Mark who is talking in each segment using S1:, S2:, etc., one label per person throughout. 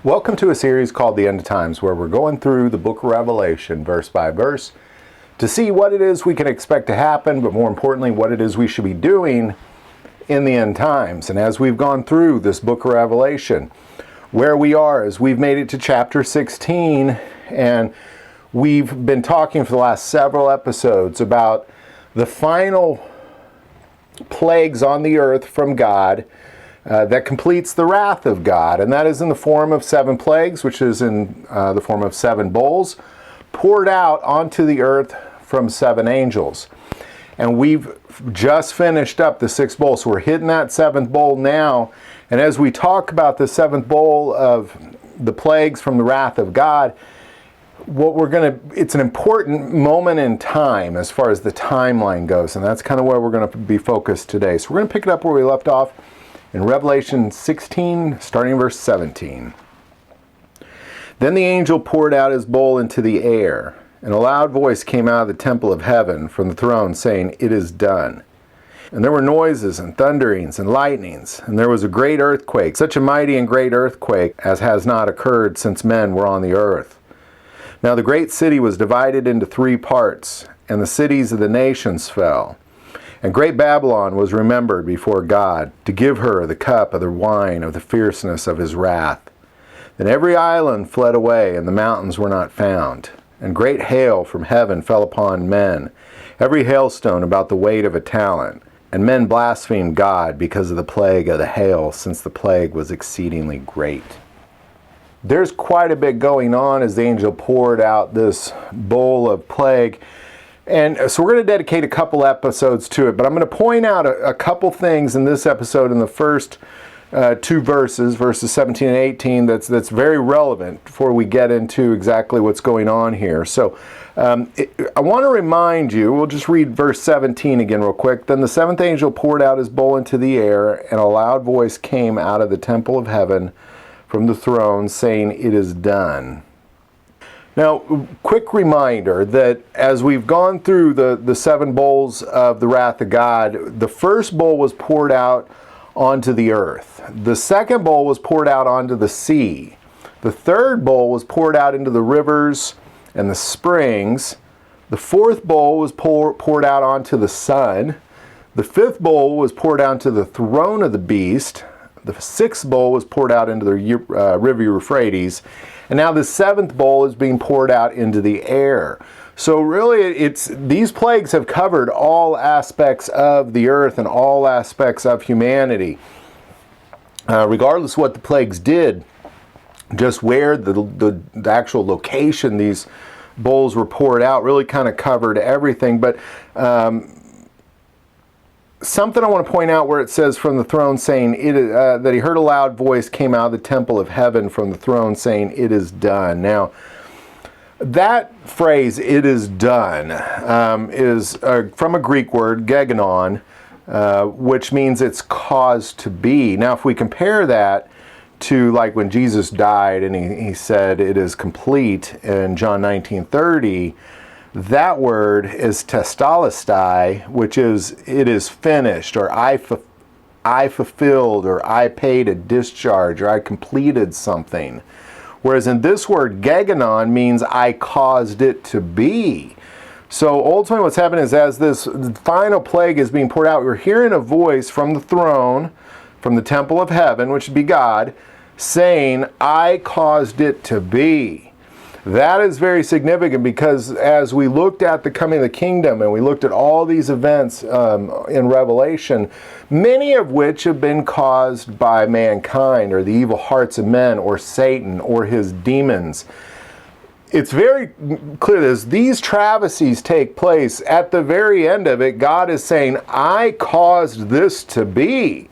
S1: Welcome to a series called The End of Times, where we're going through the book of Revelation verse by verse to see what it is we can expect to happen, but more importantly, what it is we should be doing in the end times. And as we've gone through this book of Revelation, where we are is we've made it to chapter 16, and we've been talking for the last several episodes about the final plagues on the earth from God that completes the wrath of God, and that is in the form of 7 plagues, which is in the form of 7 bowls poured out onto the earth from 7 angels. And we've just finished up the 6th bowl, so we're hitting that 7th bowl now. And as we talk about the 7th bowl of the plagues from the wrath of God, it's an important moment in time as far as the timeline goes, and that's kind of where we're going to be focused today. So we're going to pick it up where we left off in Revelation 16, starting verse 17. Then the angel poured out his bowl into the air, and a loud voice came out of the temple of heaven from the throne, saying, "It is done." And there were noises and thunderings and lightnings, and there was a great earthquake, such a mighty and great earthquake as has not occurred since men were on the earth. Now the great city was divided into 3 parts, and the cities of the nations fell. And great Babylon was remembered before God, to give her the cup of the wine of the fierceness of his wrath. Then every island fled away, and the mountains were not found. And great hail from heaven fell upon men, every hailstone about the weight of a talent. And men blasphemed God because of the plague of the hail, since the plague was exceedingly great. There's quite a bit going on as the angel poured out this bowl of plague. And so we're going to dedicate a couple episodes to it, but I'm going to point out a couple things in this episode in the first 2 verses, verses 17 and 18, that's very relevant before we get into exactly what's going on here. So I want to remind you, we'll just read verse 17 again real quick. Then the 7th angel poured out his bowl into the air, and a loud voice came out of the temple of heaven from the throne, saying, "It is done." Now, quick reminder that as we've gone through the 7 bowls of the wrath of God, the first bowl was poured out onto the earth. The second bowl was poured out onto the sea. The third bowl was poured out into the rivers and the springs. The 4th bowl was poured out onto the sun. The 5th bowl was poured out to the throne of the beast. The 6th bowl was poured out into the river Euphrates. And now the 7th bowl is being poured out into the air. So really, these plagues have covered all aspects of the earth and all aspects of humanity. Regardless of what the plagues did, just where the actual location these bowls were poured out really kind of covered everything. But something I want to point out where it says from the throne saying that he heard a loud voice came out of the temple of heaven from the throne saying, "It is done." Now, that phrase, "it is done," is from a Greek word, gegonon, which means it's caused to be. Now, if we compare that to like when Jesus died and he said, "It is complete" in John 19:30, that word is testalestai, which is "it is finished," or I fulfilled, or I paid a discharge, or I completed something. Whereas in this word, gegonon, means I caused it to be. So ultimately what's happening is as this final plague is being poured out, we're hearing a voice from the throne, from the temple of heaven, which would be God, saying, "I caused it to be." That is very significant because as we looked at the coming of the kingdom and we looked at all these events in Revelation, many of which have been caused by mankind or the evil hearts of men or Satan or his demons, it's very clear that as these travesties take place, at the very end of it, God is saying, "I caused this to be.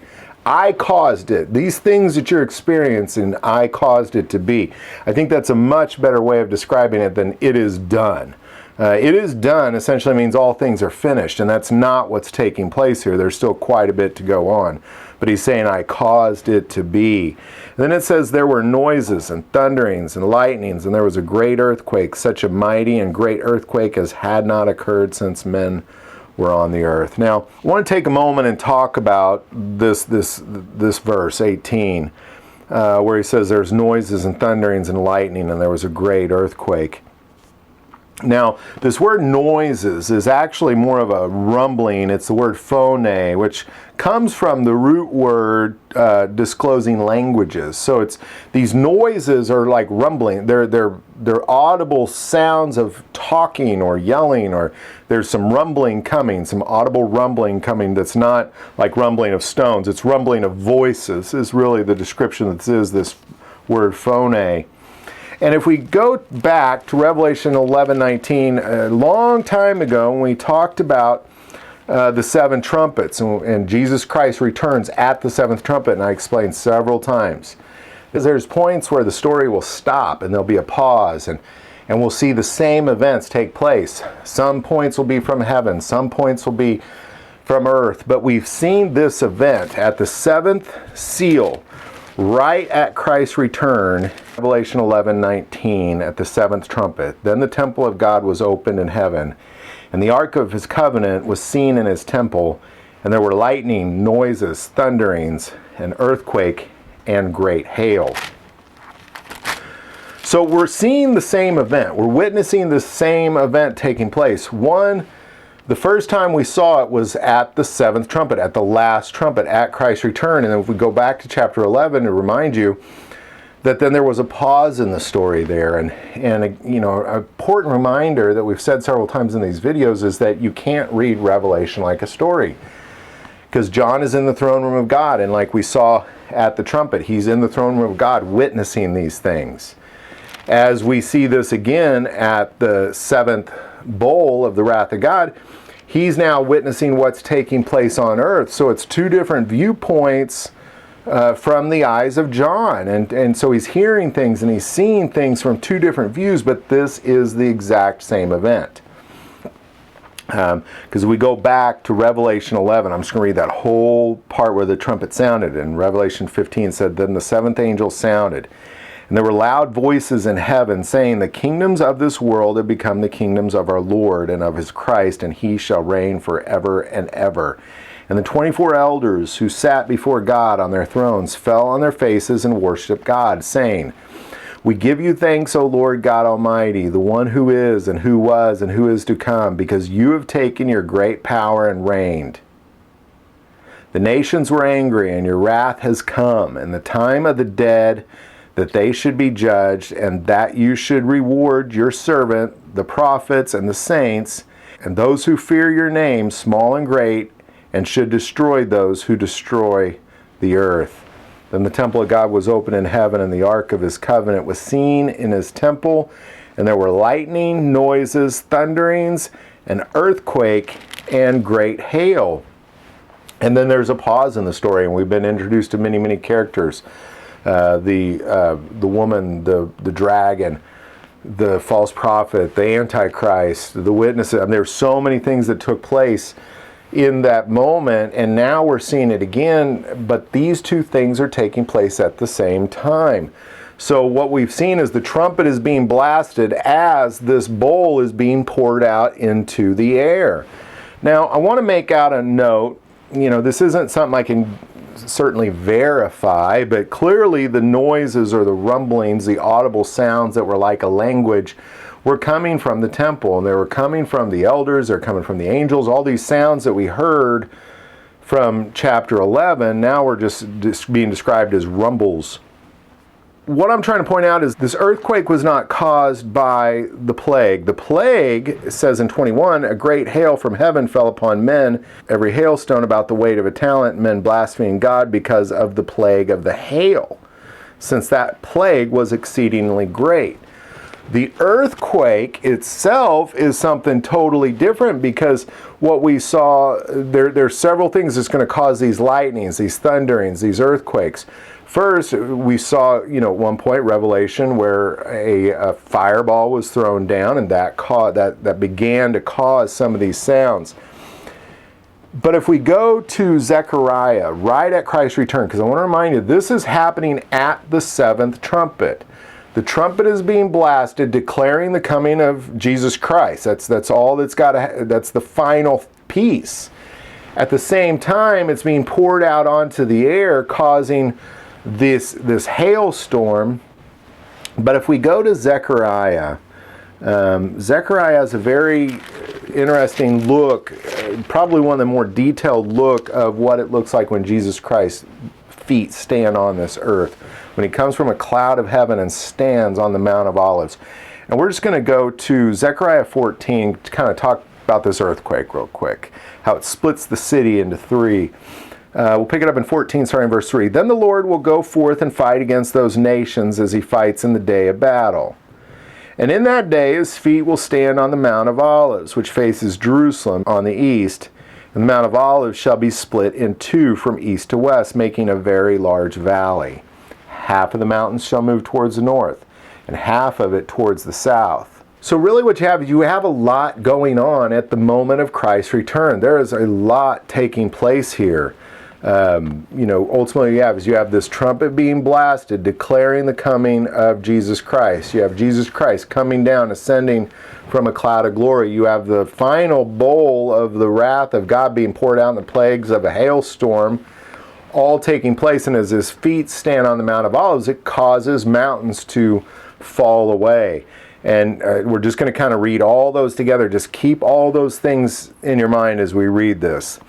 S1: I caused it. These things that you're experiencing, I caused it to be." I think that's a much better way of describing it than "it is done." It is done essentially means all things are finished, and that's not what's taking place here. There's still quite a bit to go on. But he's saying, "I caused it to be." And then it says, there were noises and thunderings and lightnings, and there was a great earthquake, such a mighty and great earthquake as had not occurred since men were on the earth. Now, I want to take a moment and talk about this verse 18. where he says there's noises and thunderings and lightning, and there was a great earthquake. Now, this word noises is actually more of a rumbling. It's the word phone, which comes from the root word disclosing languages. So it's these noises are like rumbling. They're audible sounds of talking or yelling, or there's some rumbling coming, some audible rumbling coming that's not like rumbling of stones. It's rumbling of voices is really the description that is this word phone. And if we go back to Revelation 11:19, a long time ago, when we talked about the seven trumpets, and Jesus Christ returns at the seventh trumpet, and I explained several times, is there's points where the story will stop, and there'll be a pause, and we'll see the same events take place. Some points will be from heaven, some points will be from earth, but we've seen this event at the seventh seal, right at Christ's return, Revelation 11:19, at the seventh trumpet. Then the temple of God was opened in heaven, and the ark of his covenant was seen in his temple, and there were lightning, noises, thunderings, an earthquake, and great hail. So we're seeing the same event. We're witnessing the same event taking place. The first time we saw it was at the seventh trumpet, at the last trumpet, at Christ's return. And then if we go back to chapter 11 to remind you that then there was a pause in the story there. And an important reminder that we've said several times in these videos is that you can't read Revelation like a story. Because John is in the throne room of God, and like we saw at the trumpet, he's in the throne room of God witnessing these things. As we see this again at the seventh bowl of the wrath of God, he's now witnessing what's taking place on earth. So it's two different viewpoints from the eyes of John. And so he's hearing things and he's seeing things from two different views, but this is the exact same event. Because we go back to Revelation 11, I'm just going to read that whole part where the trumpet sounded. And Revelation 15 said, "Then the seventh angel sounded, and there were loud voices in heaven saying, the kingdoms of this world have become the kingdoms of our Lord and of his Christ, and he shall reign forever and ever. And the 24 elders who sat before God on their thrones fell on their faces and worshiped God, saying, we give you thanks, O Lord God Almighty, the one who is and who was and who is to come, because you have taken your great power and reigned. The nations were angry, and your wrath has come, and the time of the dead, that they should be judged, and that you should reward your servant, the prophets and the saints, and those who fear your name, small and great, and should destroy those who destroy the earth. Then the temple of God was opened in heaven, and the ark of his covenant was seen in his temple, and there were lightning, noises, thunderings, an earthquake, and great hail. And then there's a pause in the story, and we've been introduced to many, many characters. The woman, the dragon, the false prophet, the Antichrist, the witnesses. I mean, there's so many things that took place in that moment, and now we're seeing it again, but these two things are taking place at the same time. So what we've seen is the trumpet is being blasted as this bowl is being poured out into the air. Now, I want to make out a note. This isn't something I can certainly verify, but clearly the noises or the rumblings, the audible sounds that were like a language, were coming from the temple, and they were coming from the elders, they're coming from the angels. All these sounds that we heard from chapter 11 now we're just being described as rumbles. What I'm trying to point out is this earthquake was not caused by the plague. The plague, it says in 21, a great hail from heaven fell upon men, every hailstone about the weight of a talent, men blaspheming God because of the plague of the hail, since that plague was exceedingly great. The earthquake itself is something totally different, because what we saw, there's several things that's going to cause these lightnings, these thunderings, these earthquakes. First, we saw, at one point, Revelation, where a fireball was thrown down, and that began to cause some of these sounds. But if we go to Zechariah, right at Christ's return, because I want to remind you, this is happening at the seventh trumpet. The trumpet is being blasted, declaring the coming of Jesus Christ. That's all that's that's the final piece. At the same time, it's being poured out onto the air, causing this hailstorm. But if we go to Zechariah, Zechariah has a very interesting look, probably one of the more detailed look of what it looks like when Jesus Christ's feet stand on this earth, when he comes from a cloud of heaven and stands on the Mount of Olives. And we're just going to go to Zechariah 14 to kind of talk about this earthquake real quick, how it splits the city into three. We'll pick it up in 14, starting in verse 3. Then the Lord will go forth and fight against those nations as he fights in the day of battle. And in that day his feet will stand on the Mount of Olives, which faces Jerusalem on the east. And the Mount of Olives shall be split in two from east to west, making a very large valley. Half of the mountains shall move towards the north, and half of it towards the south. So really what you have a lot going on at the moment of Christ's return. There is a lot taking place here. Ultimately you have this trumpet being blasted, declaring the coming of Jesus Christ. You have Jesus Christ coming down, ascending from a cloud of glory. You have the final bowl of the wrath of God being poured out in the plagues of a hailstorm, all taking place. And as his feet stand on the Mount of Olives, it causes mountains to fall away. And we're just going to kind of read all those together. Just keep all those things in your mind as we read this.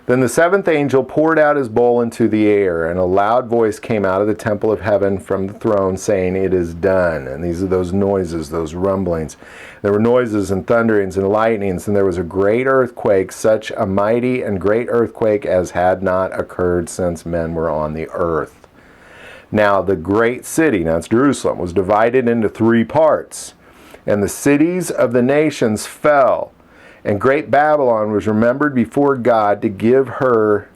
S1: Then the seventh angel poured out his bowl into the air, and a loud voice came out of the temple of heaven from the throne, saying, "It is done." And these are those noises, those rumblings. There were noises and thunderings and lightnings, and there was a great earthquake, such a mighty and great earthquake as had not occurred since men were on the earth. Now the great city, that's Jerusalem, was divided into three parts, and the cities of the nations fell. And great Babylon was remembered before God to give her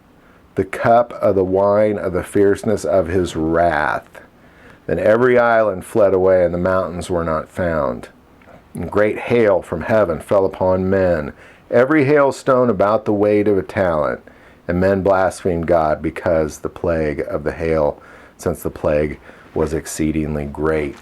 S1: the cup of the wine of the fierceness of his wrath. Then every island fled away, and the mountains were not found. And great hail from heaven fell upon men, every hailstone about the weight of a talent. And men blasphemed God because the plague of the hail, since the plague was exceedingly great.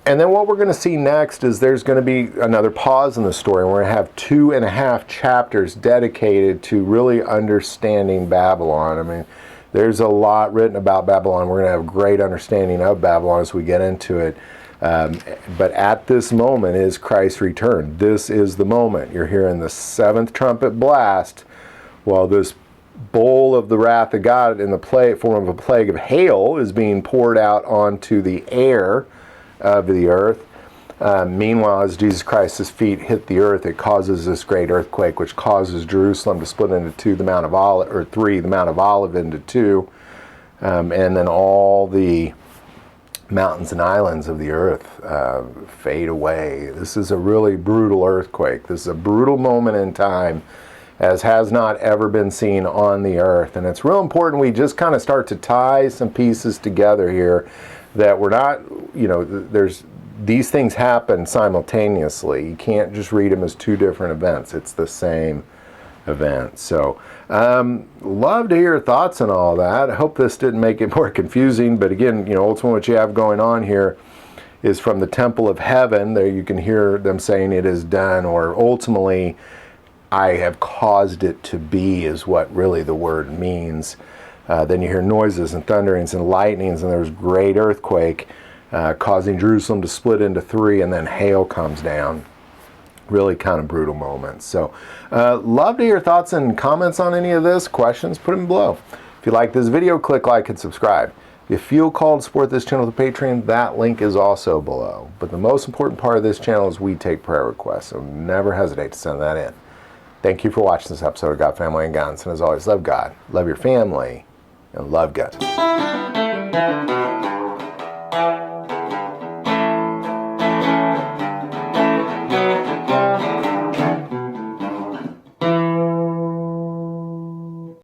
S1: And then what we're going to see next is there's going to be another pause in the story. We're going to have 2.5 chapters dedicated to really understanding Babylon. I mean, there's a lot written about Babylon. We're going to have a great understanding of Babylon as we get into it. But at this moment is Christ's return. This is the moment. You're hearing the seventh trumpet blast while this bowl of the wrath of God in the form of a plague of hail is being poured out onto the air of the earth. Meanwhile, as Jesus Christ's feet hit the earth, it causes this great earthquake, which causes Jerusalem to split into two, the Mount of Olive into two, and then all the mountains and islands of the earth fade away. This is a really brutal earthquake. This is a brutal moment in time, as has not ever been seen on the earth. And it's real important we just kind of start to tie some pieces together here, that we're not, these things happen simultaneously. You can't just read them as two different events. It's the same event. So, love to hear your thoughts on all that. I hope this didn't make it more confusing, but again, ultimately what you have going on here is from the temple of heaven. There you can hear them saying it is done, or ultimately, I have caused it to be, is what really the word means. Then you hear noises and thunderings and lightnings, and there's great earthquake causing Jerusalem to split into three, and then hail comes down. Really kind of brutal moments. So love to hear your thoughts and comments on any of this. Questions, put them below. If you like this video, click like and subscribe. If you feel called to support this channel with Patreon, that link is also below. But the most important part of this channel is we take prayer requests, so never hesitate to send that in. Thank you for watching this episode of God, Family, and Guns. And as always, love God, love your family, and love guns.